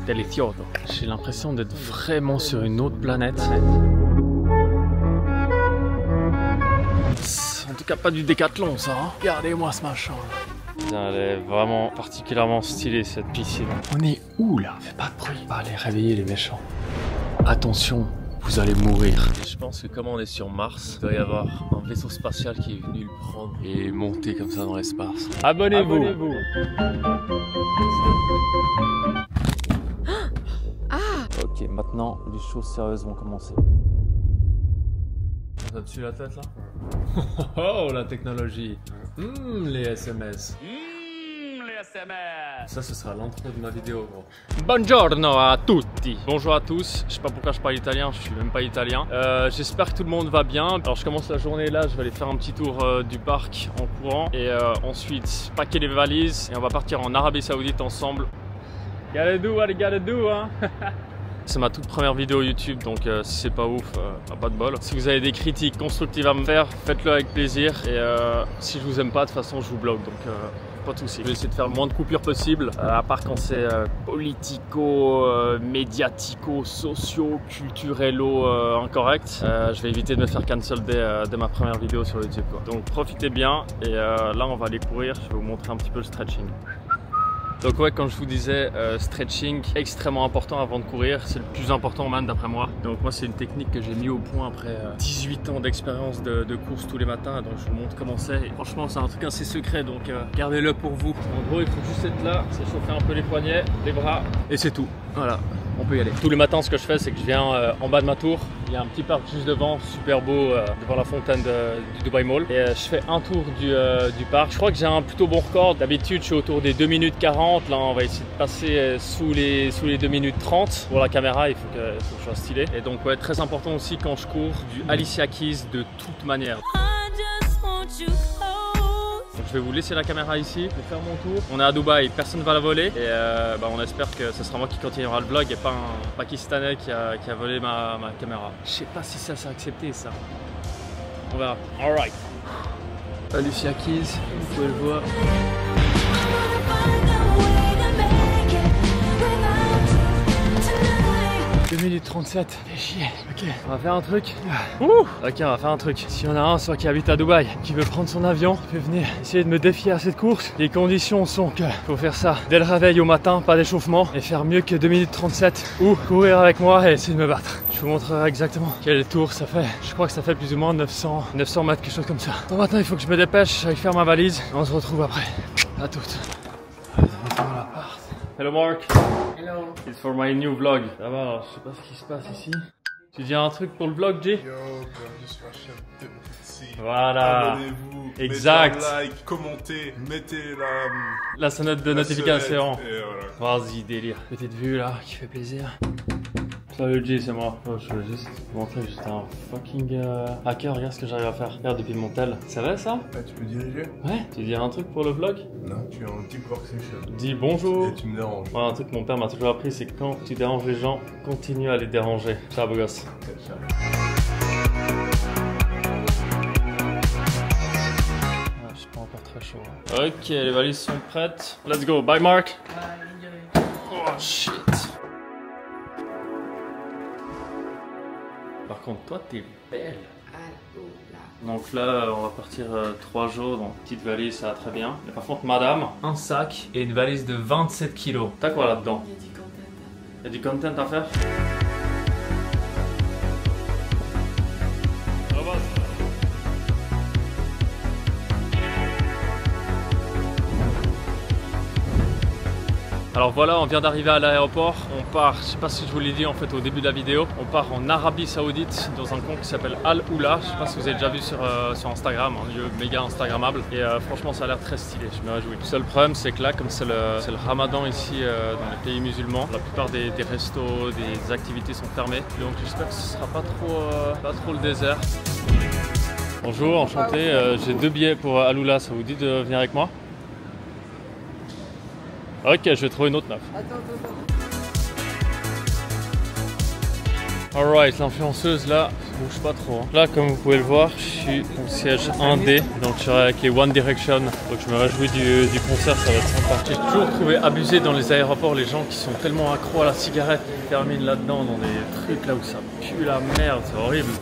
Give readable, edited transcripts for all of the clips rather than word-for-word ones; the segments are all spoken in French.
delicioso. J'ai l'impression d'être vraiment sur une autre planète. En tout cas pas du décathlon ça, hein. Regardez-moi ce machin. Elle est vraiment particulièrement stylée cette piscine. On est où là? Fais pas de bruit. Pas aller réveiller les méchants. Attention, vous allez mourir. Et je pense que comme on est sur Mars, il doit y avoir un vaisseau spatial qui est venu le prendre et monter comme ça dans l'espace. Abonnez-vous. Abonnez-vous. Ok, maintenant les choses sérieuses vont commencer. Ça dessus la tête là? Oh la technologie. Les SMS. Les SMS. Ça ce sera l'intro de ma vidéo gros. Buongiorno a tutti. Bonjour à tous. Je sais pas pourquoi je parle italien, je suis même pas italien. J'espère que tout le monde va bien. Alors je commence la journée là, je vais aller faire un petit tour du parc en courant. Et ensuite packer les valises et on va partir en Arabie Saoudite ensemble. Gotta do what you gotta do hein. C'est ma toute première vidéo YouTube, donc si c'est pas ouf, pas de bol. Si vous avez des critiques constructives à me faire, faites-le avec plaisir. Et si je vous aime pas, de toute façon, je vous bloque, donc pas de soucis. Je vais essayer de faire le moins de coupures possible, à part quand c'est politico, médiatico, socio, culturello incorrect. Je vais éviter de me faire cancel dès ma première vidéo sur YouTube, quoi. Donc profitez bien, et là on va aller courir, je vais vous montrer un petit peu le stretching. Donc ouais, comme je vous disais, stretching extrêmement important avant de courir, c'est le plus important même d'après moi. Donc moi c'est une technique que j'ai mis au point après 18 ans d'expérience de course tous les matins, donc je vous montre comment c'est. Et franchement c'est un truc assez secret, donc gardez-le pour vous. En gros il faut juste être là, s'échauffer un peu les poignets, les bras, et c'est tout. Voilà, on peut y aller. Tous les matins ce que je fais c'est que je viens en bas de ma tour, il y a un petit parc juste devant, super beau, devant la fontaine du Dubai Mall. Et je fais un tour du parc. Je crois que j'ai un plutôt bon record. D'habitude je suis autour des 2 minutes 40. Là on va essayer de passer sous les 2 minutes 30. Pour la caméra il faut que je sois stylé. Et donc ouais, très important aussi quand je cours, du Alicia Keys de toute manière. Donc je vais vous laisser la caméra ici, je vais faire mon tour. On est à Dubaï, personne ne va la voler. Et on espère que ce sera moi qui continuera le vlog et pas un Pakistanais qui a volé ma caméra. Je sais pas si ça s'est accepté ça. On verra. Alright. Alicia Keys, vous pouvez le voir. 2 minutes 37, fais chier. Ok, on va faire un truc. Ok, on va faire un truc. Si on a un soit qui habite à Dubaï, qui veut prendre son avion, peut venir essayer de me défier à cette course. Les conditions sont que faut faire ça dès le réveil au matin, pas d'échauffement, et faire mieux que 2 minutes 37, ou courir avec moi et essayer de me battre. Je vous montrerai exactement quel tour ça fait. Je crois que ça fait plus ou moins 900 mètres, quelque chose comme ça. Donc maintenant il faut que je me dépêche, j'aille faire ma valise, et on se retrouve après. À toutes. Hello Mark. Hello. It's for my new vlog. Ça va, alors, je sais pas ce qui se passe ici. Tu dis un truc pour le vlog, Jay? Yo, just rush a bit petit. Voilà. Abonnez-vous. Exact. Mettez un like, commentez, mettez La sonnette de notification. sonnette, et voilà. Vas-y, délire. Petite vue là, qui fait plaisir. Salut Jay, c'est moi. Oh, je veux juste vous montrer que j'étais un fucking hacker. Regarde ce que j'arrive à faire. Regarde depuis mon tel. C'est vrai ça? Ah, tu peux diriger? Ouais. Tu dis un truc pour le vlog? Non, tu es en deep work session. Dis bonjour. Et tu me déranges. Ouais, un truc que mon père m'a toujours appris, c'est que quand tu déranges les gens, continue à les déranger. Ciao beau gosse. Ciao. Je suis pas encore très chaud. Ok, les valises sont prêtes. Let's go. Bye Mark. Oh shit. Par contre, toi, t'es belle. Donc là, on va partir 3 jours, donc petite valise, ça va très bien. Mais par contre, madame, un sac et une valise de 27 kilos. T'as quoi là-dedans? Il y a du content à faire? Alors voilà, on vient d'arriver à l'aéroport, on part, je sais pas si je vous l'ai dit en fait au début de la vidéo, on part en Arabie Saoudite dans un compte qui s'appelle Al Oula, je sais pas si vous avez déjà vu sur Instagram, un lieu méga instagrammable et franchement ça a l'air très stylé, je me réjouis. Le seul problème c'est que là, comme c'est le ramadan ici dans les pays musulmans, la plupart des restos, des activités sont fermées, donc j'espère que ce sera pas trop le désert. Bonjour, enchanté, j'ai 2 billets pour Al Oula, ça vous dit de venir avec moi? Ok, je vais trouver une autre meuf. Attends. Alright, l'influenceuse là, je bouge pas trop. Là, comme vous pouvez le voir, je suis au siège 1D, donc je serai avec les One Direction. Donc je me réjouis du concert, ça va être sympa. J'ai toujours trouvé abusé dans les aéroports les gens qui sont tellement accros à la cigarette qui terminent là-dedans dans des trucs là où ça pue la merde, c'est horrible.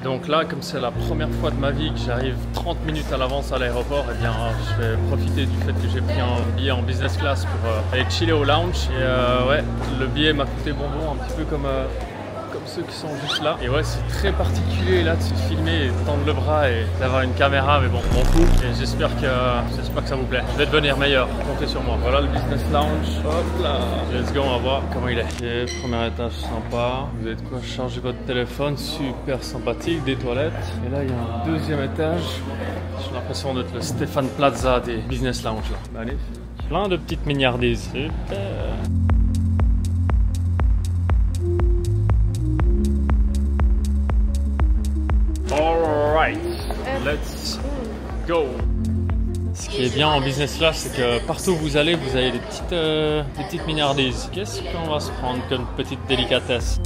Donc là, comme c'est la première fois de ma vie que j'arrive 30 minutes à l'avance à l'aéroport, eh bien, je vais profiter du fait que j'ai pris un billet en business class pour aller chiller au lounge. Et ouais, le billet m'a coûté bonbon, un petit peu comme ceux qui sont juste là. Et ouais, c'est très particulier là de se filmer et de tendre le bras et d'avoir une caméra, mais bon, on fout. Et j'espère que ça vous plaît. Je vais devenir meilleur, comptez sur moi. Voilà le business lounge. Hop là. Let's go, on va voir comment il est. Ok, premier étage sympa. Vous avez de quoi charger votre téléphone, super sympathique, des toilettes. Et là, il y a un deuxième étage. J'ai l'impression d'être le Stéphane Plaza des business lounge là. Magnifique. Plein de petites milliardises. Super. Alright, let's go. Ce qui est bien en business class, c'est que partout où vous allez, vous avez des petites milliardises. Qu'est-ce qu'on va se prendre comme petite délicatesse?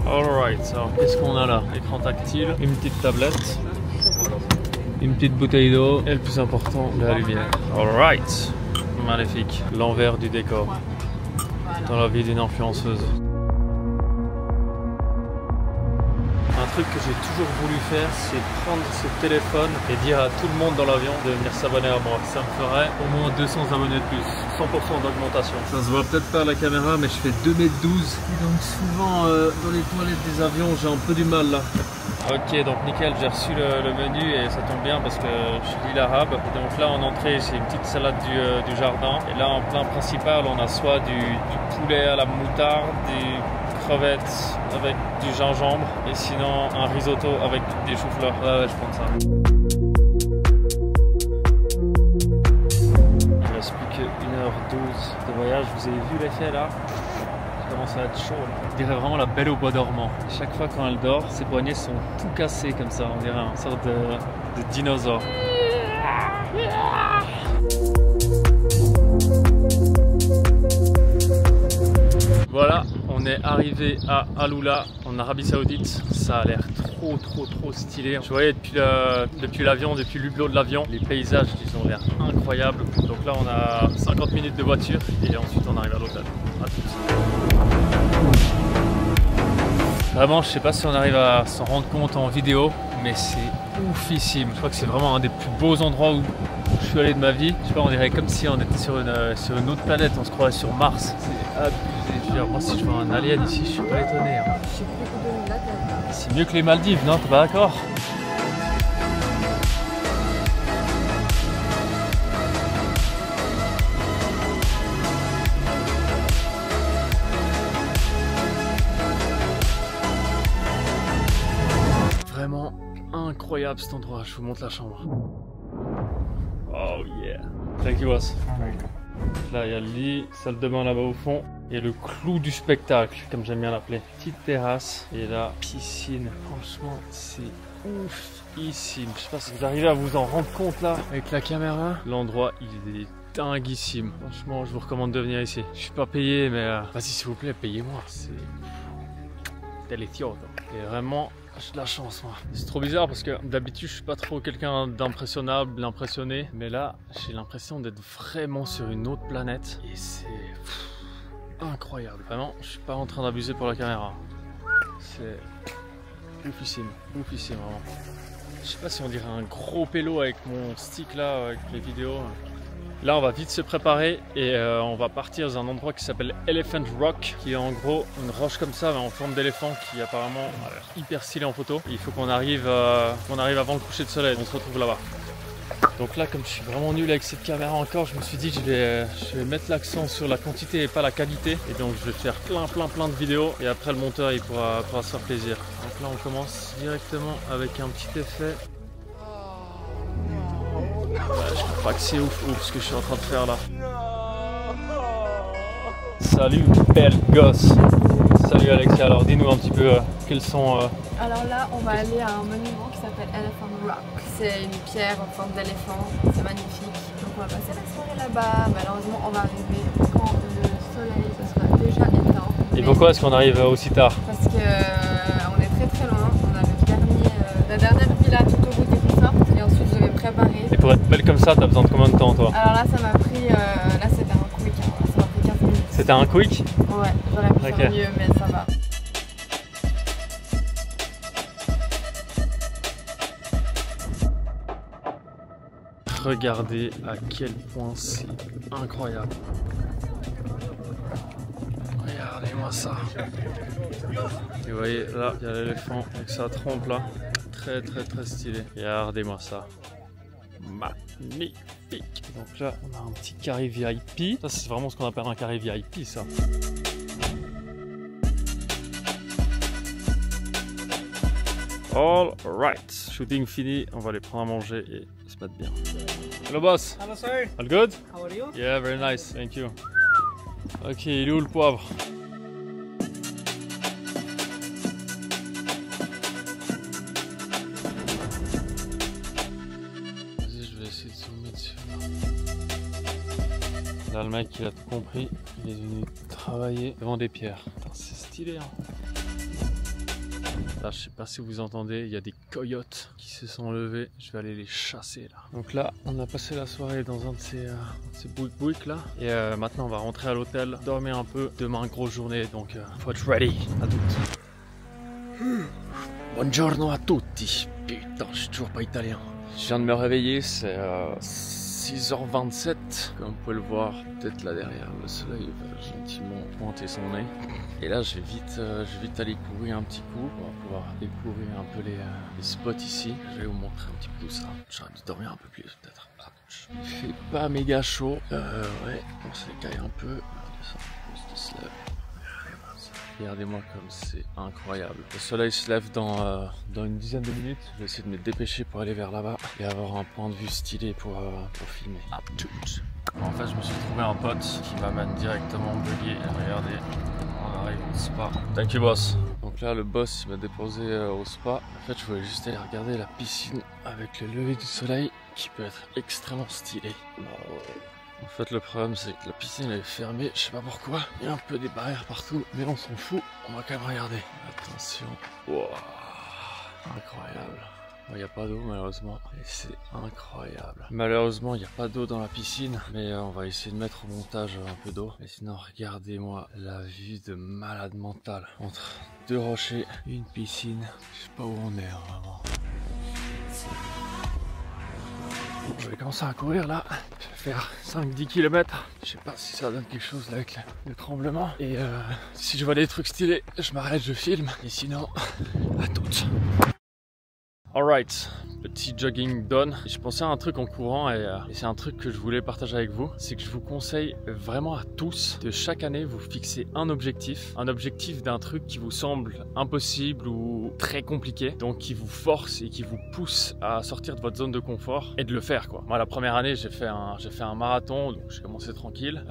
Alright, alors qu'est-ce qu'on a là? Écran tactile, une petite tablette, une petite bouteille d'eau et le plus important, la lumière. Alright, magnifique. L'envers du décor dans la vie d'une influenceuse. Un truc que j'ai toujours voulu faire, c'est prendre ce téléphone et dire à tout le monde dans l'avion de venir s'abonner à moi. Ça me ferait au moins 200 abonnés de plus, 100% d'augmentation. Ça se voit peut-être pas à la caméra, mais je fais 2,12 m. Donc souvent dans les toilettes des avions, j'ai un peu du mal là. Ok, donc nickel, j'ai reçu le menu et ça tombe bien parce que je lis l'arabe. Donc là en entrée, c'est une petite salade du jardin. Et là en plat principal, on a soit du poulet à la moutarde, des crevettes avec du gingembre et sinon un risotto avec des choux-fleurs. Ouais, je prends ça. Il reste plus que 1h12 de voyage. Vous avez vu l'effet là? Ça commence à être chaud là. On dirait vraiment la Belle au bois dormant. Chaque fois quand elle dort, ses poignets sont tout cassés comme ça. On dirait une sorte de dinosaure. Voilà, on est arrivé à Alula en Arabie Saoudite. Ça a l'air trop stylé. Je voyais depuis l'avion, depuis l'hublot de l'avion, les paysages ils ont l'air incroyables. Donc là on a 50 minutes de voiture et ensuite on arrive à l'hôtel. À tout de suite. Vraiment, je sais pas si on arrive à s'en rendre compte en vidéo, mais c'est oufissime. Je crois que c'est vraiment un des plus beaux endroits où je suis allé de ma vie. Je sais pas, on dirait comme si on était sur une autre planète, on se croirait sur Mars. C'est abusé. Je veux dire, moi si je vois un alien ici, je suis pas étonné. Hein. C'est mieux que les Maldives, non? T'es pas d'accord? Vraiment incroyable cet endroit, je vous montre la chambre. Oh yeah. Thank you boss. Là il y a le lit, salle de bain là-bas au fond et le clou du spectacle comme j'aime bien l'appeler. Petite terrasse et la piscine. Franchement c'est oufissime. Je sais pas si vous arrivez à vous en rendre compte là avec la caméra. L'endroit il est dinguissime. Franchement je vous recommande de venir ici. Je suis pas payé mais vas-y s'il vous plaît payez-moi. C'est delicioso. Et vraiment j'ai de la chance moi. C'est trop bizarre parce que d'habitude je suis pas trop quelqu'un d'impressionnable, d'impressionné. Mais là j'ai l'impression d'être vraiment sur une autre planète. Et c'est incroyable. Vraiment je suis pas en train d'abuser pour la caméra. C'est oufissime, oufissime vraiment. Je sais pas si on dirait un gros pélo avec mon stick là, avec les vidéos. Là on va vite se préparer et on va partir dans un endroit qui s'appelle Elephant Rock, qui est en gros une roche comme ça mais en forme d'éléphant qui apparemment a l'air hyper stylé en photo. Et il faut qu'on arrive avant le coucher de soleil, on se retrouve là-bas. Donc là comme je suis vraiment nul avec cette caméra encore, je me suis dit je vais mettre l'accent sur la quantité et pas la qualité. Et donc je vais faire plein de vidéos et après le monteur il pourra se faire plaisir. Donc là on commence directement avec un petit effet. Je crois pas que c'est ouf ce que je suis en train de faire là. Salut belle gosse. Salut Alexia, alors dis-nous un petit peu quels sont... Alors là on va aller à un monument qui s'appelle Elephant Rock. C'est une pierre en forme d'éléphant, c'est magnifique. on va passer la soirée là-bas. Malheureusement, on va arriver quand le soleil ce sera déjà éteint. Et pourquoi est-ce qu'on arrive aussi tard? Parce que on est très loin. On a la dernière villa tout au bout des resorts et ensuite je vais préparer. Et pour être belle comme ça, t'as besoin de combien de temps toi? Alors là, ça m'a pris. Là, c'était un quick. Hein. Ça m'a pris 15 minutes. C'était un quick? Ouais, j'aurais pu faire mieux, mais ça va. Regardez à quel point c'est incroyable. Regardez-moi ça. Et vous voyez là, il y a l'éléphant avec sa trompe là. Très stylé. Regardez-moi ça. Magnifique. Donc là, on a un petit carré VIP. Ça, c'est vraiment ce qu'on appelle un carré VIP, ça. All right. Shooting fini. On va les prendre à manger et se mettre bien. Hello boss. Hello sir. All good? How are you? Yeah, very nice. Thank you. Ok, il est où le poivre? Vas-y, je vais essayer de zoomer dessus. Là, le mec, il a tout compris. Il est venu travailler devant des pierres. C'est stylé, hein. Là, je sais pas si vous entendez, il y a des coyotes qui se sont levés. Je vais aller les chasser là. Donc là, on a passé la soirée dans un de ces boui-boui là. Et maintenant, on va rentrer à l'hôtel, dormir un peu. Demain, grosse journée, donc faut être ready. À toutes. Buongiorno a tutti. Putain, je suis toujours pas italien. Je viens de me réveiller, c'est 6h27. Comme vous pouvez le voir, peut-être là derrière, le soleil va gentiment pointer son nez. Et là, je vais vite aller courir un petit coup. On va pouvoir découvrir un peu les spots ici. Je vais vous montrer un petit peu tout ça. J'aurais dû dormir un peu plus peut-être. Il fait pas méga chaud. Ouais, on s'écaille un peu. Regardez-moi comme c'est incroyable. Le soleil se lève dans une dizaine de minutes. Je vais essayer de me dépêcher pour aller vers là-bas et avoir un point de vue stylé pour filmer. À toutes. En fait, je me suis trouvé un pote qui m'amène directement au buggy. Regardez, on arrive au spa. Thank you, boss. Donc là, le boss m'a déposé au spa. En fait, je voulais juste aller regarder la piscine avec le lever du soleil qui peut être extrêmement stylé. En fait, le problème, c'est que la piscine elle est fermée, je sais pas pourquoi. Il y a un peu des barrières partout, mais on s'en fout. On va quand même regarder. Attention. Wow. Incroyable. Il n'y a pas d'eau malheureusement. Et c'est incroyable. Malheureusement, il n'y a pas d'eau dans la piscine. Mais on va essayer de mettre au montage un peu d'eau. Et sinon, regardez-moi la vue de malade mental. Entre deux rochers, une piscine. Je sais pas où on est vraiment. Je vais commencer à courir là, je vais faire 5-10 km. Je sais pas si ça donne quelque chose là avec le tremblement. Et si je vois des trucs stylés, je m'arrête, je filme. Et sinon, à toutes. Alright, petit jogging done. Je pensais à un truc en courant et c'est un truc que je voulais partager avec vous. C'est que je vous conseille vraiment à tous de chaque année vous fixer un objectif d'un truc qui vous semble impossible ou très compliqué. Donc qui vous force et qui vous pousse à sortir de votre zone de confort et de le faire quoi. Moi la première année j'ai fait un marathon, donc j'ai commencé tranquille.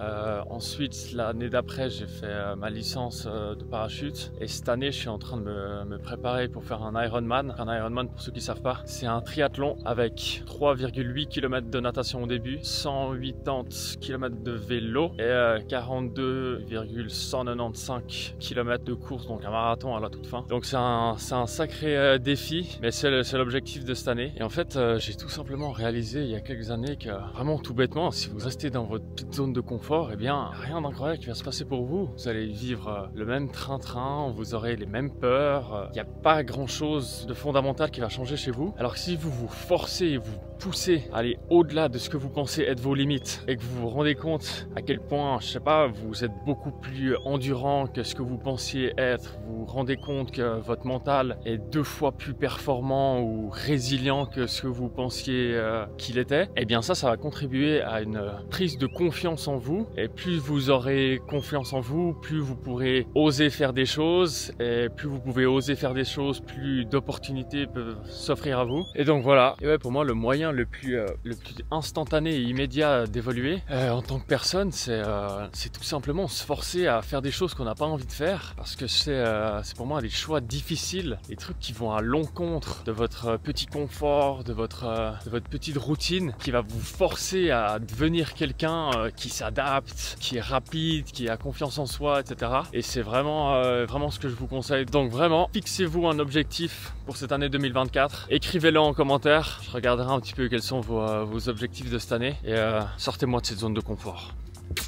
Ensuite l'année d'après j'ai fait ma licence de parachute. Et cette année je suis en train de me préparer pour faire un Ironman. Un Ironman pour ceux qui savent pas, c'est un triathlon avec 3,8 km de natation au début, 180 km de vélo et 42,195 km de course, donc un marathon à la toute fin. Donc c'est un sacré défi, mais c'est l'objectif de cette année. Et en fait, j'ai tout simplement réalisé il y a quelques années que vraiment tout bêtement, si vous restez dans votre petite zone de confort, eh bien rien d'incroyable qui va se passer pour vous. Vous allez vivre le même train-train, vous aurez les mêmes peurs, il n'y a pas grand-chose de fondamental qui va changer chez vous. Alors que si vous vous forcez et vous poussez à aller au-delà de ce que vous pensez être vos limites et que vous vous rendez compte à quel point, je sais pas, vous êtes beaucoup plus endurant que ce que vous pensiez être, vous vous rendez compte que votre mental est 2 fois plus performant ou résilient que ce que vous pensiez qu'il était, et bien ça va contribuer à une prise de confiance en vous. Et plus vous aurez confiance en vous, plus vous pourrez oser faire des choses, et plus vous pouvez oser faire des choses, plus d'opportunités peuvent s'offrir à vous. Et donc voilà. Et ouais, pour moi le moyen moyen le plus instantané et immédiat d'évoluer en tant que personne, c'est tout simplement se forcer à faire des choses qu'on n'a pas envie de faire, parce que c'est pour moi des choix difficiles, des trucs qui vont à l'encontre de votre petit confort, de votre petite routine, qui va vous forcer à devenir quelqu'un qui s'adapte, qui est rapide, qui a confiance en soi, etc. Et c'est vraiment ce que je vous conseille. Donc vraiment, fixez-vous un objectif pour cette année 2024, écrivez-le en commentaire, je regarderai un petit peu quels sont vos objectifs de cette année et sortez-moi de cette zone de confort.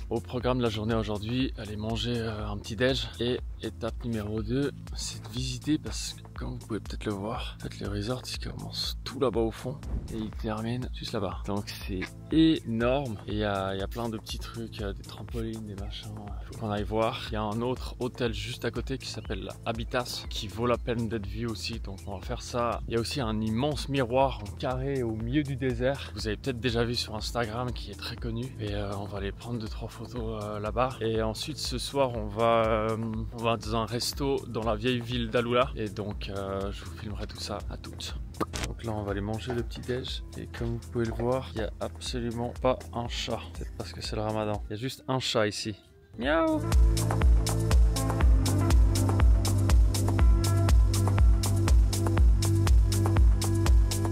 Au programme de la journée aujourd'hui, aller manger un petit déj, et étape numéro 2, c'est de visiter, parce que comme vous pouvez peut-être le voir, en fait le resort il commence tout là-bas au fond et il termine juste là-bas. Donc c'est énorme et il y a plein de petits trucs, des trampolines, des machins, il faut qu'on aille voir. Il y a un autre hôtel juste à côté qui s'appelle Habitas, qui vaut la peine d'être vu aussi, donc on va faire ça. Il y a aussi un immense miroir en carré au milieu du désert, vous avez peut-être déjà vu sur Instagram, qui est très connu, et on va aller prendre 2-3 photos là-bas. Et ensuite ce soir on va dans un resto dans la vieille ville d'Alula, et donc je vous filmerai tout ça à toutes. Donc là on va aller manger le petit déj, et comme vous pouvez le voir, il n'y a absolument pas un chat. Peut-être parce que c'est le ramadan. Il y a juste un chat ici. Miaou.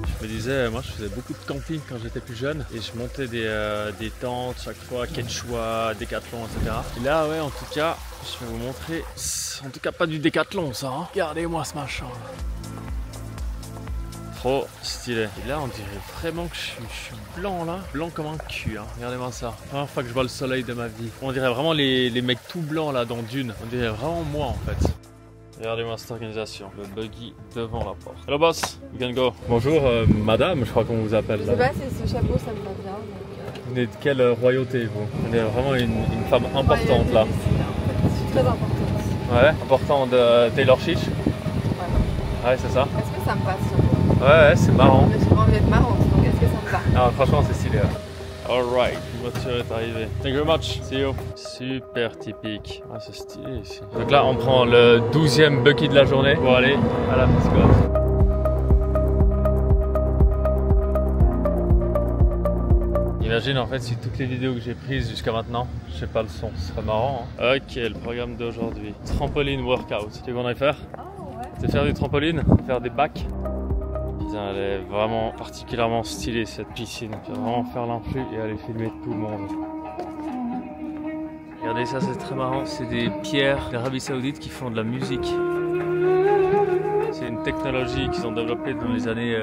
Je me disais, moi je faisais beaucoup de camping quand j'étais plus jeune, et je montais des tentes chaque fois, Quechua, Décathlon, etc. Et là ouais, en tout cas, je vais vous montrer, en tout cas pas du Décathlon ça, hein. Regardez-moi ce machin. Trop stylé. Et là on dirait vraiment que je suis blanc là, blanc comme un cul, hein. Regardez-moi ça, première fois que je vois le soleil de ma vie. On dirait vraiment les mecs tout blancs là dans Dune, on dirait vraiment moi en fait. Regardez-moi cette organisation, le buggy devant la porte. Hello boss, you can go. Bonjour madame, je crois qu'on vous appelle. Je sais pas si ce chapeau ça me va bien. Donc, Vous venez de quelle royauté vous? Vous êtes vraiment une femme importante là. Je suis très importante. Ouais, important de Taylor Swift. Ouais. Ouais, c'est ça. Est-ce que ça me passe ce chapeau? Ouais, c'est marrant. Mais j'ai pas envie d'être marrante, donc est-ce que ça me va? Ah, franchement, c'est stylé. Alright, la voiture est arrivée. Thank you very much. See you. Super typique. Ah, c'est stylé ici. Donc là, on prend le 12e buggy de la journée pour aller à la biscotte. Imagine en fait si toutes les vidéos que j'ai prises jusqu'à maintenant, je sais pas le son, ce serait marrant. Hein. Ok, le programme d'aujourd'hui. Trampoline workout. Tu veux qu'on aille faire? Oh ouais. C'est faire du trampoline, faire des bacs. Putain, elle est vraiment particulièrement stylée cette piscine. Je vais vraiment faire l'influx et aller filmer tout le monde. Regardez ça, c'est très marrant. C'est des pierres d'Arabie Saoudite qui font de la musique. C'est une technologie qu'ils ont développée dans les années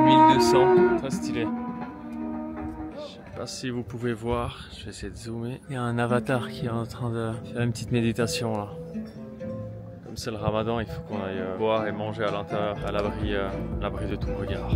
1200. Très stylé. Je sais pas si vous pouvez voir, je vais essayer de zoomer. Il y a un avatar qui est en train de faire une petite méditation là. Comme c'est le ramadan, il faut qu'on aille boire et manger à l'intérieur, à l'abri de tout regard.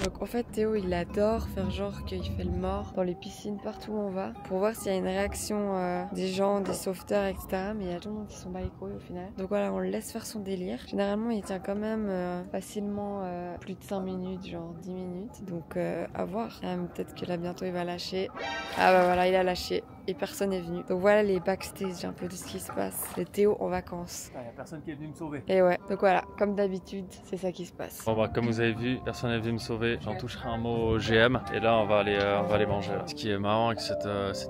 Donc en fait Théo il adore faire genre qu'il fait le mort dans les piscines partout où on va pour voir s'il y a une réaction des gens, des sauveteurs, etc. Mais il y a tout le monde qui s'en bat les couilles au final. Donc voilà, on le laisse faire son délire. Généralement il tient quand même facilement plus de 5 minutes, genre 10 minutes. Donc à voir. Peut-être que là bientôt il va lâcher. Ah bah voilà, il a lâché. Et personne n'est venu. Donc voilà les backstage un peu de ce qui se passe. Le Théo en vacances. Il n'y a personne qui est venu me sauver. Et ouais, donc voilà, comme d'habitude, c'est ça qui se passe. Bon bah comme vous avez vu, personne n'est venu me sauver. J'en toucherai un mot au GM. Et là on va aller manger. Là. Ce qui est marrant avec cette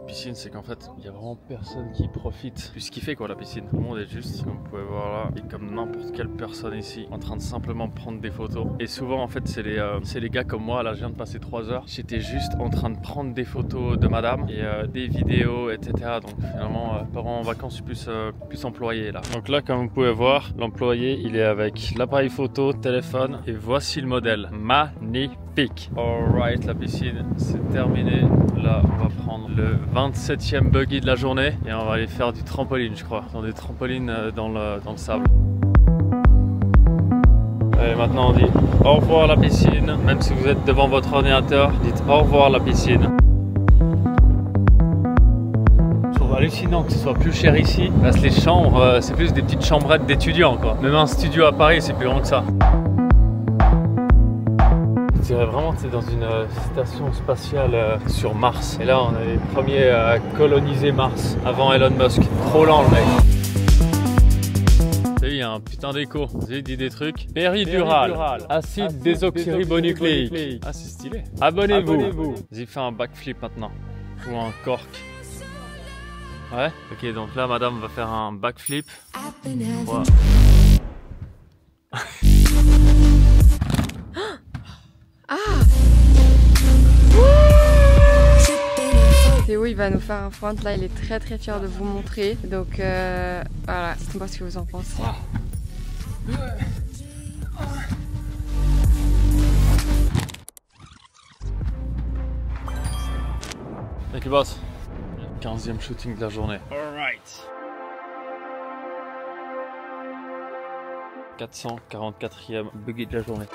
piscine, c'est qu'en fait, il n'y a vraiment personne qui profite. Plus kiffer quoi la piscine. Tout le monde est juste, comme vous pouvez voir là, et comme n'importe quelle personne ici, en train de simplement prendre des photos. Et souvent en fait c'est les gars comme moi, là je viens de passer 3 heures. J'étais juste en train de prendre des photos de madame et des vidéos, etc. Donc finalement, pendant en vacances, je suis plus employé là. Donc là, comme vous pouvez voir, l'employé, il est avec l'appareil photo, téléphone, et voici le modèle. Magnifique. Alright, la piscine, c'est terminé. Là, on va prendre le 27e buggy de la journée et on va aller faire du trampoline, je crois. Dans des trampolines dans le sable. Allez, maintenant on dit au revoir la piscine. Même si vous êtes devant votre ordinateur, dites au revoir la piscine. Hallucinant que ce soit plus cher ici. Là, les chambres, c'est plus des petites chambrettes d'étudiants quoi. Même un studio à Paris, c'est plus grand que ça. Je dirais vraiment que c'est dans une station spatiale sur Mars. Et là, on est les premiers à coloniser Mars avant Elon Musk. Trop lent le mec. un putain d'écho. Vas-y, dis des trucs. Péridural, acide désoxyribonucléique. Ah, c'est stylé. Abonnez-vous. Vas-y, fais un backflip maintenant. Ou un cork. Ouais. Ok, donc là, madame va faire un backflip. Wow. Théo il va nous faire un front, là il est très fier de vous montrer. Donc voilà, dites-moi ce que vous en pensez. Ok boss, 15e shooting de la journée. Alright. 444e buggy de la journée.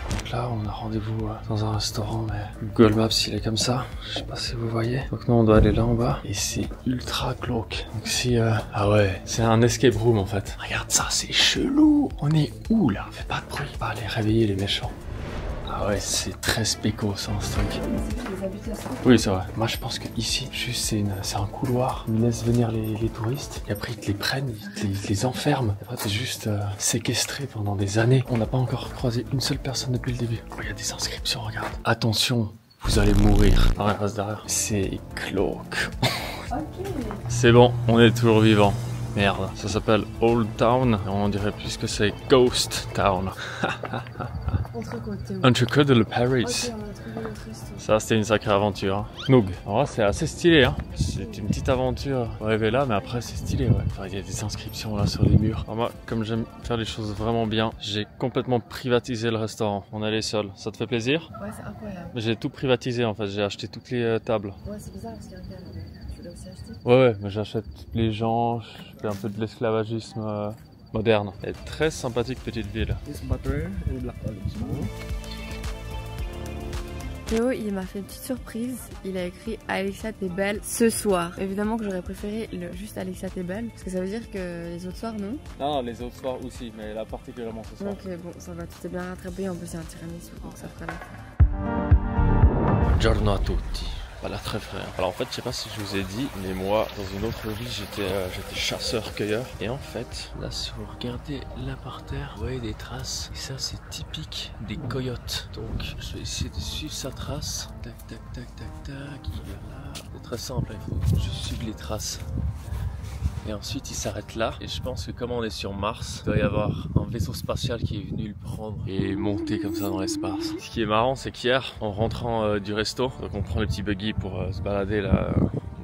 Donc là on a rendez-vous dans un restaurant, mais Google Maps il est comme ça, je sais pas si vous voyez. Donc nous on doit aller là en bas et c'est ultra glauque. Donc si ah ouais, c'est un escape room en fait. Regarde ça, c'est chelou. On est où là? Fais pas de bruit, pas aller réveiller les méchants. Ah ouais, c'est très spéco ça, ce truc. Oui, c'est vrai. Moi, je pense que ici, juste, c'est un couloir. Ils laissent venir les touristes. Et après, ils te les prennent, ils te les enferment. Et après, t'es juste séquestré pendant des années. On n'a pas encore croisé une seule personne depuis le début. Oh, il y a des inscriptions, regarde. Attention, vous allez mourir. Ah ouais, reste derrière. C'est glauque. C'est bon, on est toujours vivant. Merde, ça s'appelle Old Town. On dirait plus que c'est Ghost Town. Entrecôte de Paris. Okay, ça, c'était une sacrée aventure. Noog. Alors, c'est assez stylé. Hein. C'est une petite aventure. On rêvait là, mais après, c'est stylé. Ouais. Enfin, il y a des inscriptions là sur les murs. Alors, moi, comme j'aime faire les choses vraiment bien, j'ai complètement privatisé le restaurant. On est les seuls. Ça te fait plaisir? Ouais, c'est incroyable. J'ai tout privatisé en fait. J'ai acheté toutes les tables. Ouais, c'est bizarre parce qu'il y a un gars. Tu l'as aussi acheté? Ouais, mais j'achète les gens. Je fais un peu de l'esclavagisme. Moderne. Et très sympathique petite ville. Théo, il m'a fait une petite surprise. Il a écrit Alexia t'es belle ce soir. Évidemment que j'aurais préféré juste Alexia t'es belle, parce que ça veut dire que les autres soirs non. Non, les autres soirs aussi, mais là particulièrement ce soir. Ok, bon, ça va, tu t'es bien rattrapé. En plus, c'est un tiramisu, donc ça fera l'affaire. Buongiorno a tutti. Voilà, très frère. Alors en fait, je sais pas si je vous ai dit, mais moi, dans une autre vie, j'étais chasseur-cueilleur. Et en fait, là, si vous regardez là par terre, vous voyez des traces. Et ça, c'est typique des coyotes. Donc, je vais essayer de suivre sa trace. Tac, tac, tac, tac, tac. Il est là. C'est très simple, il faut juste suivre les traces. Et ensuite il s'arrête là, et je pense que comme on est sur Mars, il doit y avoir un vaisseau spatial qui est venu le prendre et monter comme ça dans l'espace. Ce qui est marrant, c'est qu'hier, en rentrant du resto, donc on prend le petit buggy pour se balader là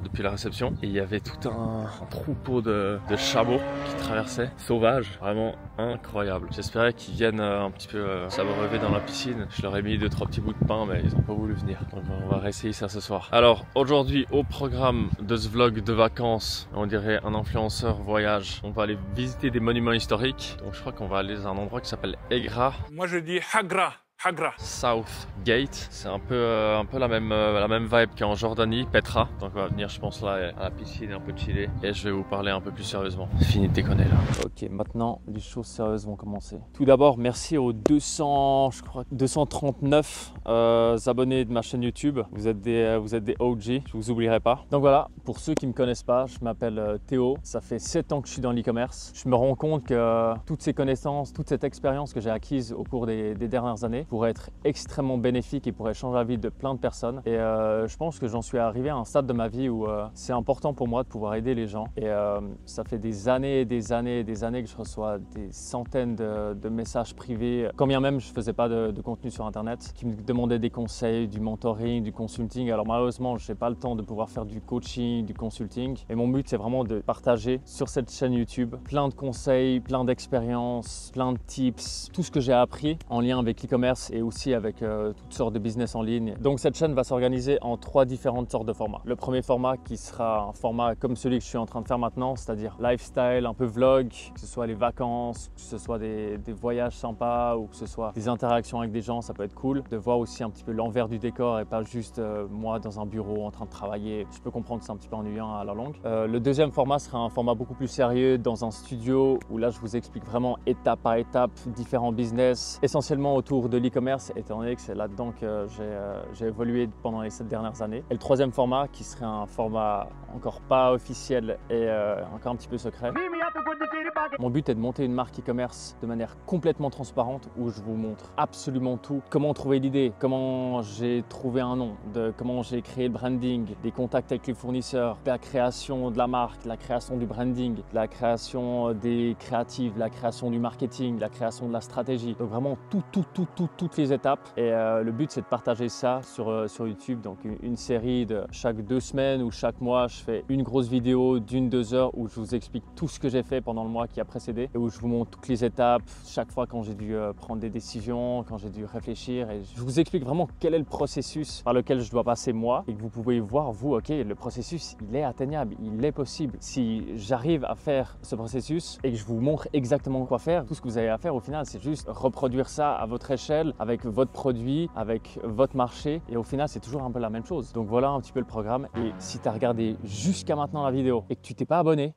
depuis la réception, et il y avait tout un troupeau de chameaux qui traversaient, sauvages, vraiment incroyable. J'espérais qu'ils viennent un petit peu s'abreuver dans la piscine. Je leur ai mis 2-3 petits bouts de pain, mais ils n'ont pas voulu venir. Donc on va réessayer ça ce soir. Alors aujourd'hui, au programme de ce vlog de vacances, on dirait un influenceur voyage. On va aller visiter des monuments historiques. Donc je crois qu'on va aller dans un endroit qui s'appelle Egra. Moi je dis Hagra. Southgate, c'est un peu la même vibe qu'en Jordanie, Petra. Donc on va venir, je pense, là à la piscine, un peu chiller, et je vais vous parler un peu plus sérieusement. Fini de déconner là. Ok, maintenant les choses sérieuses vont commencer. Tout d'abord, merci aux 239 abonnés de ma chaîne YouTube. Vous êtes des OG, je vous oublierai pas. Donc voilà, pour ceux qui me connaissent pas, je m'appelle Théo. Ça fait 7 ans que je suis dans l'e-commerce. Je me rends compte que toutes ces connaissances, toute cette expérience que j'ai acquise au cours des dernières années pourrait être extrêmement bénéfique et pourrait changer la vie de plein de personnes. Et je pense que j'en suis arrivé à un stade de ma vie où c'est important pour moi de pouvoir aider les gens. Et ça fait des années et des années et des années que je reçois des centaines de messages privés, quand bien même je ne faisais pas de contenu sur internet, qui me demandaient des conseils, du mentoring, du consulting. Alors malheureusement, je n'ai pas le temps de pouvoir faire du coaching, du consulting. Et mon but, c'est vraiment de partager sur cette chaîne YouTube plein de conseils, plein d'expériences, plein de tips, tout ce que j'ai appris en lien avec l'e-commerce et aussi avec toutes sortes de business en ligne. Donc cette chaîne va s'organiser en 3 différentes sortes de formats. Le premier format qui sera un format comme celui que je suis en train de faire maintenant, c'est-à-dire lifestyle, un peu vlog, que ce soit les vacances, que ce soit des voyages sympas ou que ce soit des interactions avec des gens, ça peut être cool. De voir aussi un petit peu l'envers du décor et pas juste moi dans un bureau en train de travailler. Je peux comprendre que c'est un petit peu ennuyant à la longue. Le deuxième format sera un format beaucoup plus sérieux dans un studio où là je vous explique vraiment étape par étape différents business, essentiellement autour de l'e-commerce, étant donné que c'est là-dedans que j'ai évolué pendant les 7 dernières années. Et le troisième format, qui serait un format encore pas officiel et encore un petit peu secret. Mon but est de monter une marque e-commerce de manière complètement transparente où je vous montre absolument tout. Comment trouver l'idée, comment j'ai trouvé un nom, comment j'ai créé le branding, des contacts avec les fournisseurs, la création de la marque, la création du branding, la création des créatifs, la création du marketing, la création de la stratégie. Donc vraiment toutes les étapes. Et le but, c'est de partager ça sur YouTube. Donc une série de chaque 2 semaines ou chaque mois, je fais une grosse vidéo d'1-2 heures où je vous explique tout ce que j'ai fait pendant le mois qui a précédé et où je vous montre toutes les étapes, chaque fois quand j'ai dû prendre des décisions, quand j'ai dû réfléchir, et je vous explique vraiment quel est le processus par lequel je dois passer moi et que vous pouvez voir vous, ok, le processus il est atteignable, il est possible. Si j'arrive à faire ce processus et que je vous montre exactement quoi faire, tout ce que vous avez à faire au final c'est juste reproduire ça à votre échelle, avec votre produit, avec votre marché, et au final c'est toujours un peu la même chose. Donc voilà un petit peu le programme. Et si tu as regardé jusqu'à maintenant la vidéo et que tu t'es pas abonné,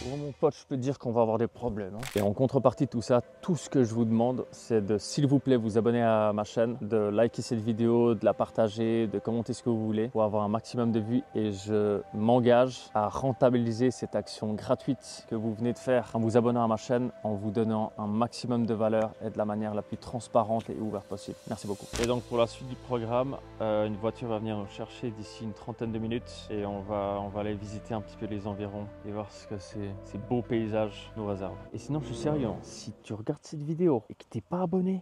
oh mon pote, je peux te dire qu'on va avoir des problèmes. Et en contrepartie de tout ça, tout ce que je vous demande, c'est de, s'il vous plaît, vous abonner à ma chaîne, de liker cette vidéo, de la partager, de commenter ce que vous voulez pour avoir un maximum de vues. Et je m'engage à rentabiliser cette action gratuite que vous venez de faire en vous abonnant à ma chaîne, en vous donnant un maximum de valeur et de la manière la plus transparente et ouverte possible. Merci beaucoup. Et donc pour la suite du programme, une voiture va venir nous chercher d'ici une trentaine de minutes et on va aller visiter un petit peu les environs et voir ce que ces beaux paysages nous réservent. Et sinon, je suis sérieux, si tu regardes cette vidéo et que tu n'es pas abonné,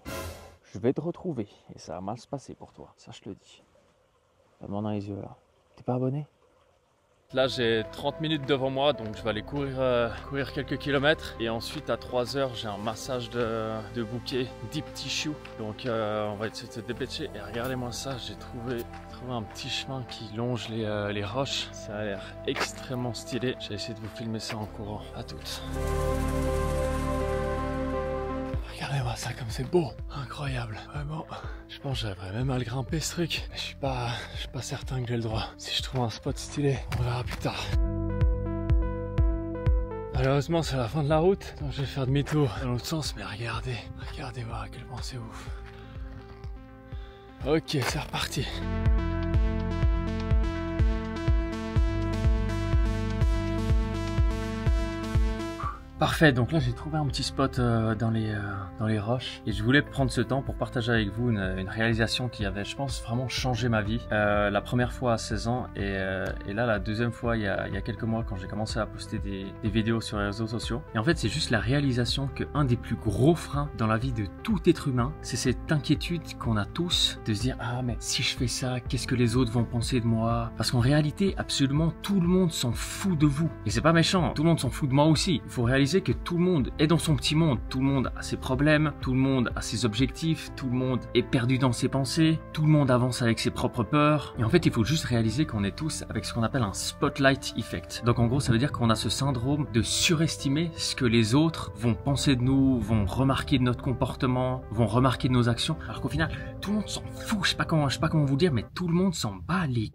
je vais te retrouver et ça va mal se passer pour toi. Ça, je te le dis. Regarde-moi dans les yeux là. T'es pas abonné? Là, j'ai 30 minutes devant moi, donc je vais aller courir quelques kilomètres. Et ensuite, à 3 heures, j'ai un massage de bouquet Deep Tissue. Donc, on va essayer de se dépêcher. Et regardez-moi ça, j'ai trouvé un petit chemin qui longe les roches. Ça a l'air extrêmement stylé. J'ai essayé de vous filmer ça en courant. À toutes. Regardez-moi ça comme c'est beau, incroyable, vraiment. Je pense que j'aimerais même à le grimper ce truc. Mais je suis pas certain que j'ai le droit. Si je trouve un spot stylé, on verra plus tard. Malheureusement c'est la fin de la route, donc je vais faire demi-tour dans l'autre sens, mais regardez voir à quel point c'est ouf. Ok, c'est reparti. Parfait, donc là j'ai trouvé un petit spot dans les roches et je voulais prendre ce temps pour partager avec vous une réalisation qui avait, je pense, vraiment changé ma vie. La première fois à 16 ans et là la deuxième fois il y a quelques mois quand j'ai commencé à poster des vidéos sur les réseaux sociaux. Et en fait c'est juste la réalisation qu'un des plus gros freins dans la vie de tout être humain, c'est cette inquiétude qu'on a tous de se dire ah mais si je fais ça, qu'est-ce que les autres vont penser de moi? Parce qu'en réalité absolument tout le monde s'en fout de vous. Et c'est pas méchant, tout le monde s'en fout de moi aussi. Il faut réaliser que tout le monde est dans son petit monde, tout le monde a ses problèmes, tout le monde a ses objectifs, tout le monde est perdu dans ses pensées, tout le monde avance avec ses propres peurs. Et en fait, il faut juste réaliser qu'on est tous avec ce qu'on appelle un spotlight effect. Donc en gros, ça veut dire qu'on a ce syndrome de surestimer ce que les autres vont penser de nous, vont remarquer de notre comportement, vont remarquer de nos actions, alors qu'au final, tout le monde s'en fout. Je sais pas comment vous dire, mais tout le monde s'en bat les...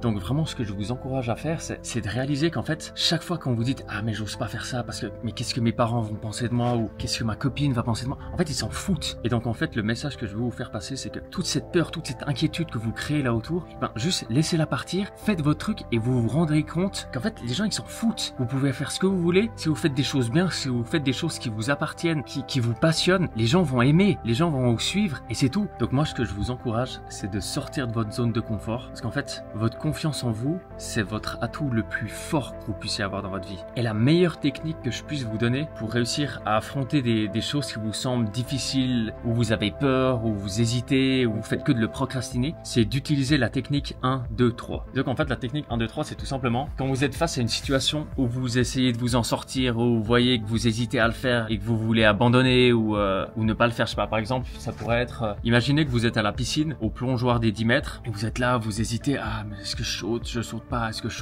Donc vraiment ce que je vous encourage à faire c'est de réaliser qu'en fait chaque fois qu'on vous dit ah mais j'ose pas faire ça parce que mais qu'est-ce que mes parents vont penser de moi ou qu'est-ce que ma copine va penser de moi, en fait ils s'en foutent. Et donc en fait le message que je veux vous faire passer c'est que toute cette peur, toute cette inquiétude que vous créez là autour, ben juste laissez-la partir, faites votre truc et vous vous rendrez compte qu'en fait les gens ils s'en foutent. Vous pouvez faire ce que vous voulez, si vous faites des choses bien, si vous faites des choses qui vous appartiennent, qui vous passionnent, les gens vont aimer, les gens vont vous suivre et c'est tout. Donc moi ce que je vous encourage c'est de sortir de votre zone de confort parce qu'en fait votre confiance en vous, c'est votre atout le plus fort que vous puissiez avoir dans votre vie. Et la meilleure technique que je puisse vous donner pour réussir à affronter des choses qui vous semblent difficiles, où vous avez peur, où vous hésitez, où vous faites que de le procrastiner, c'est d'utiliser la technique 1, 2, 3. Donc en fait la technique 1, 2, 3 c'est tout simplement quand vous êtes face à une situation où vous essayez de vous en sortir, où vous voyez que vous hésitez à le faire et que vous voulez abandonner ou ne pas le faire, je sais pas, par exemple ça pourrait être, imaginez que vous êtes à la piscine, au plongeoir des 10 mètres, et vous êtes là, vous hésitez, ah mais est-ce que je saute pas, est-ce que je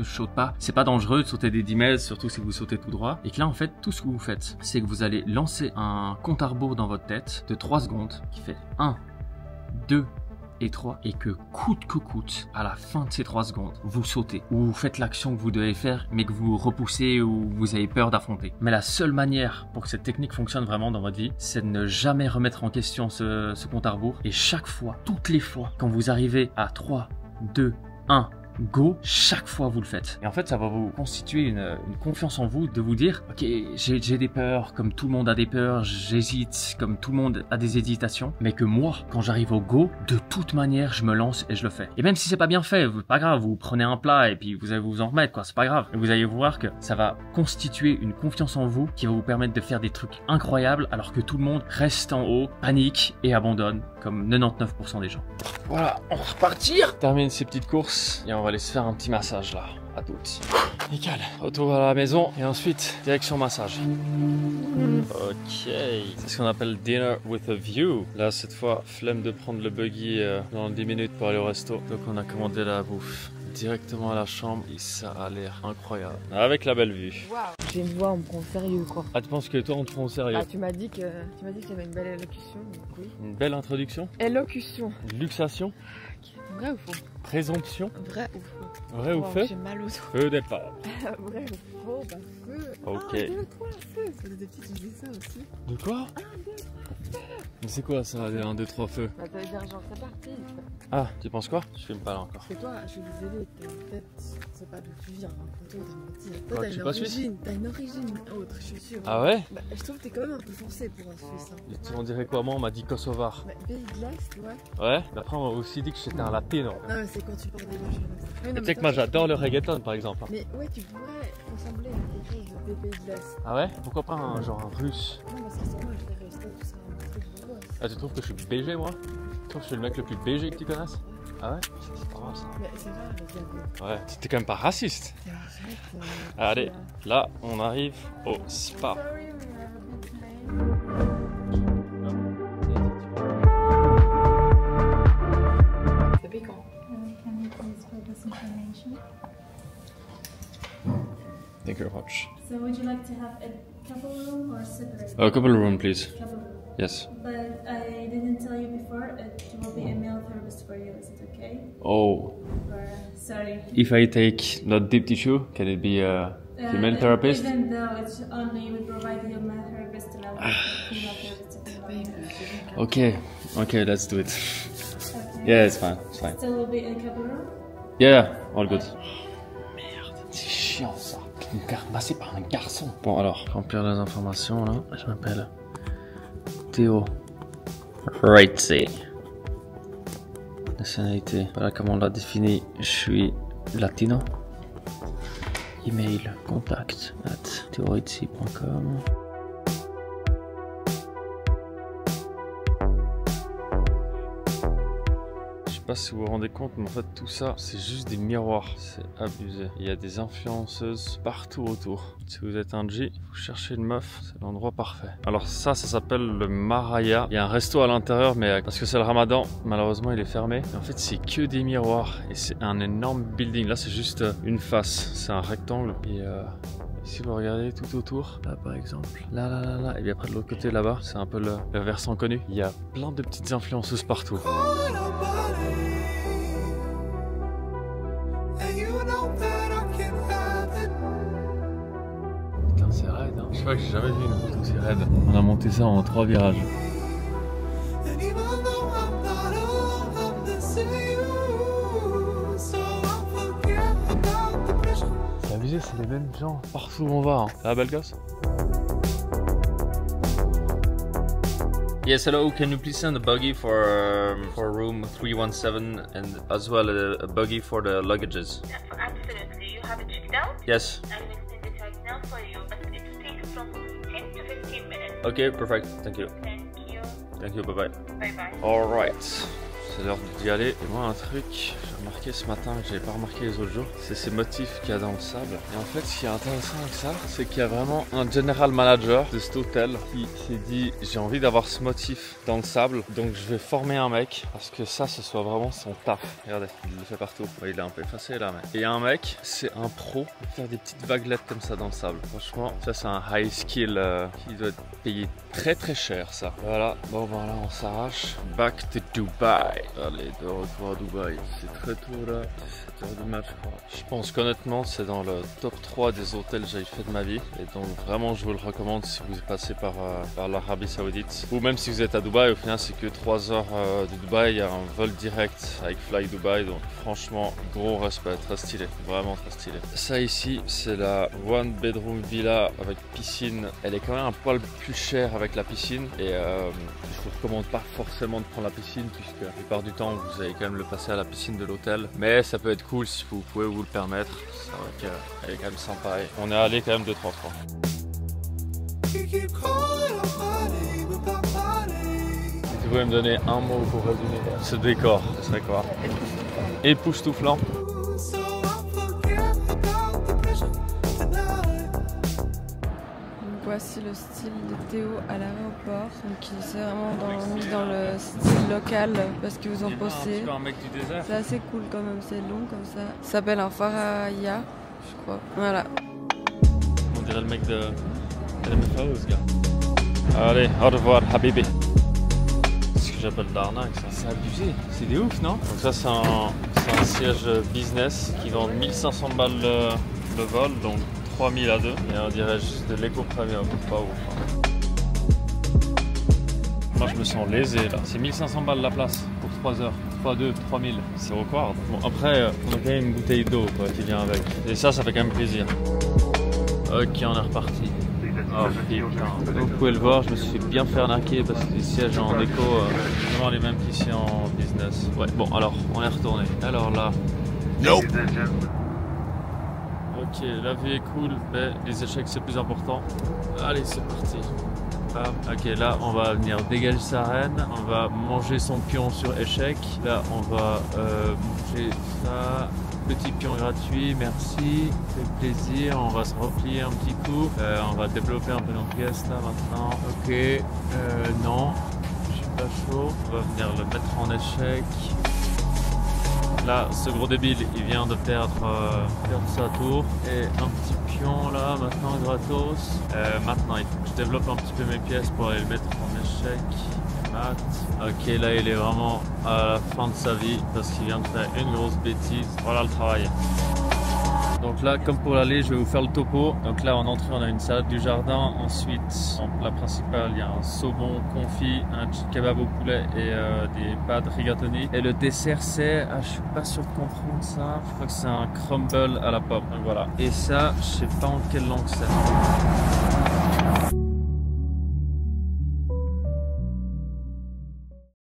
saute pas, c'est pas dangereux de sauter des 10 mètres, surtout si vous sautez tout droit, et que là en fait tout ce que vous faites c'est que vous allez lancer un compte à rebours dans votre tête de 3 secondes qui fait 1, 2, étroit et que coûte, à la fin de ces 3 secondes, vous sautez ou vous faites l'action que vous devez faire mais que vous repoussez ou vous avez peur d'affronter. Mais la seule manière pour que cette technique fonctionne vraiment dans votre vie, c'est de ne jamais remettre en question ce compte à rebours. Et chaque fois, toutes les fois, quand vous arrivez à 3, 2, 1, go, chaque fois vous le faites. Et en fait, ça va vous constituer une confiance en vous de vous dire, ok, j'ai des peurs, comme tout le monde a des peurs, j'hésite, comme tout le monde a des hésitations, mais que moi, quand j'arrive au go, de toute manière, je me lance et je le fais. Et même si c'est pas bien fait, pas grave, vous prenez un plat et puis vous allez vous en remettre, quoi, c'est pas grave. Et vous allez voir que ça va constituer une confiance en vous qui va vous permettre de faire des trucs incroyables alors que tout le monde reste en haut, panique et abandonne, comme 99% des gens. Voilà, on va repartir. Termine ces petites courses et on va aller se faire un petit massage là, à toutes. Nickel. Retour à la maison et ensuite direction massage. Ok, c'est ce qu'on appelle dinner with a view. Là cette fois, flemme de prendre le buggy dans 10 minutes pour aller au resto. Donc on a commandé la bouffe directement à la chambre et ça a l'air incroyable. Avec la belle vue. Waouh. J'ai une voix, on me prend au sérieux quoi. Ah, tu penses que toi on te prend au sérieux? Ah, tu m'as dit que j'avais une belle élocution, donc oui. Une belle introduction? Élocution. Luxation? Vrai ou faux? Présomption? Vrai ou faux? Vrai ou faux? J'ai mal aux os. Feu départ. Vrai ou faux? Bah feu. Ok. 1, 2, 3, feu. C'est des petits, tu dis ça aussi. De quoi? 1, 2, 3, feu. Mais c'est quoi ça, les 1, 2, 3 feux? Bah ça veut dire genre c'est parti. Ah, tu penses quoi? Je filme pas là encore. Parce que toi, je suis désolée, en fait, c'est pas d'où tu viens. Hein. Toi, t'as menti. Toi, Quoi, t'as tu es une pas suisse? origine. T'as une origine autre, je suis sûre. Ah ouais? Bah, je trouve que t'es quand même un peu foncé pour un Suisse. Hein. On dirait quoi? Moi on m'a dit kosovar. Bah, pays de l'Est, ouais. Ouais? Mais après on m'a aussi dit que j'étais un latino. Non, mais c'est quand tu portes des loges comme ça. Tu sais que moi j'adore le reggaeton par exemple. Mais ouais, tu pourrais ressembler à quelque chose des pays de l'Est. Ah ouais? Pourquoi pas un genre un russe? Non, parce que c'est moi, je vais rester tout ça, un truc de gosse. Ah, tu trouves que je suis BG moi? Tu trouves que je suis le mec le plus BG que tu connaisses? Ah ouais? C'est pas grave ça. Mais c'est rare, les diagos. Ouais, t'es quand même pas raciste. Allez, là on arrive au spa. C'est piquant. Can you please fill this information? Thank you very much. So would you like to have a couple room or separate? A couple room please. Couple room. Yes. But I didn't tell you before, it will be a male therapist for you, is it okay? Oh. Or, sorry. If I take not deep tissue, can it be a female therapist? Even though it's only we provide you a male therapist and a female therapist. Okay, let's do it. Okay. Yeah, it's fine, it's fine. Still will be in a couple room? Yeah, all good. Merde, c'est chiant ça. Massé par un garçon. Bon alors, remplir les informations là. Je m'appelle Théo Reitze. Nationalité, voilà comment on l'a défini. Je suis latino. Email contact at theoreitze.com. Je sais pas si vous vous rendez compte, mais en fait tout ça c'est juste des miroirs, c'est abusé. Il y a des influenceuses partout autour. Si vous êtes un G, vous cherchez une meuf, c'est l'endroit parfait. Alors ça s'appelle le Maraya. Il y a un resto à l'intérieur, mais parce que c'est le Ramadan, malheureusement il est fermé. Et en fait c'est que des miroirs et c'est un énorme building. Là c'est juste une face, c'est un rectangle. Et si vous regardez tout autour, là par exemple, là, et bien après de l'autre côté là-bas, c'est un peu le versant connu. Il y a plein de petites influenceuses partout. Putain, c'est raide, hein. Je crois que j'ai jamais vu une route aussi raide. On a monté ça en 3 virages. C'est abusé, c'est les mêmes gens partout où on va. Hein. La belle gosse. Yes, hello. Can you please send a buggy for room 317 and as well a buggy for the luggages? Absolutely. You have it checked out? Yes. I will send it right now for you, but it takes from 10 to 15 minutes. Okay, perfect. Thank you. Thank you. Thank you. Bye bye. Bye bye. Alright. C'est l'heure d'y aller. Et moi, un truc, j'ai remarqué ce matin que j'avais pas remarqué les autres jours, c'est ces motifs qu'il y a dans le sable. Et en fait, ce qui est intéressant avec ça, c'est qu'il y a vraiment un general manager de cet hôtel qui s'est dit j'ai envie d'avoir ce motif dans le sable, donc je vais former un mec parce que ça, ce soit vraiment son taf. Regardez, il le fait partout. Ouais, il est un peu effacé là, mais. Et un mec, c'est un pro pour faire des petites vaguelettes comme ça dans le sable. Franchement, ça, c'est un high skill qui doit être payé très très cher, ça. Voilà, bon, voilà, on s'arrache. Back to Dubai. Dubaï. Allez, de retour à Dubaï. C'est très tôt là, 7h du mat je crois. Je pense qu'honnêtement c'est dans le top 3 des hôtels que j'ai fait de ma vie. Et donc vraiment je vous le recommande si vous passez par l'Arabie Saoudite. Ou même si vous êtes à Dubaï, au final c'est que 3 heures de Dubaï. Il y a un vol direct avec Fly Dubai. Donc franchement gros respect, très stylé. Vraiment très stylé. Ça ici c'est la one bedroom villa avec piscine. Elle est quand même un poil plus chère avec la piscine. Et je vous recommande pas forcément de prendre la piscine puisque la plupart du temps vous allez quand même le passer à la piscine de l'hôtel, mais ça peut être cool si vous pouvez vous le permettre. C'est vrai qu'elle est quand même sympa et on est allé quand même 2-3 fois. Si tu pouvais me donner un mot pour résumer ce décor, ce serait quoi? Époustouflant. Voici le style de Théo à l'aéroport. Donc il s'est vraiment mis dans le style local parce que vous en postez. C'est assez cool quand même, c'est long comme ça. Ça s'appelle un Faraya, je crois. Voilà. On dirait le mec de LMFAO ce gars. Allez, au revoir Habibi. C'est ce que j'appelle l'arnaque ça. C'est abusé, c'est des ouf non? Donc ça c'est un siège business qui vend 1500 balles le vol, donc 3000 à 2 et on dirait juste de l'éco premium, pas ouf. Moi je me sens lésé là, c'est 1500 balles la place pour 3 heures, 3-2, 3000, c'est record. Bon après on a quand même une bouteille d'eau qui vient avec et ça fait quand même plaisir. Ok on est reparti. Oh putain, vous pouvez le voir, je me suis bien fait arnaquer parce que les sièges en déco vraiment les mêmes qu'ici en business. Ouais bon alors on est retourné, alors là... Nope. Ok, la vie est cool, mais les échecs c'est plus important. Allez, c'est parti. Ok, là on va venir dégager sa reine, on va manger son pion sur échec. Là on va manger ça. Petit pion gratuit, merci, fait plaisir. On va se replier un petit coup. On va développer un peu nos pièces là maintenant. Ok, non, je suis pas chaud. On va venir le mettre en échec. Là, ce gros débile, il vient de perdre sa tour. Et un petit pion là, maintenant gratos. Maintenant, il faut que je développe un petit peu mes pièces pour aller le mettre en échec. Mat. Ok, là, il est vraiment à la fin de sa vie parce qu'il vient de faire une grosse bêtise. Voilà le travail. Donc là, comme pour l'aller, je vais vous faire le topo. Donc là, en entrée, on a une salade du jardin. Ensuite, en plat principal, il y a un saumon confit, un kebab au poulet et des pâtes rigatoni. Et le dessert, c'est... je suis pas sûr de comprendre ça. Je crois que c'est un crumble à la pomme. Donc voilà. Et ça, je sais pas en quelle langue c'est.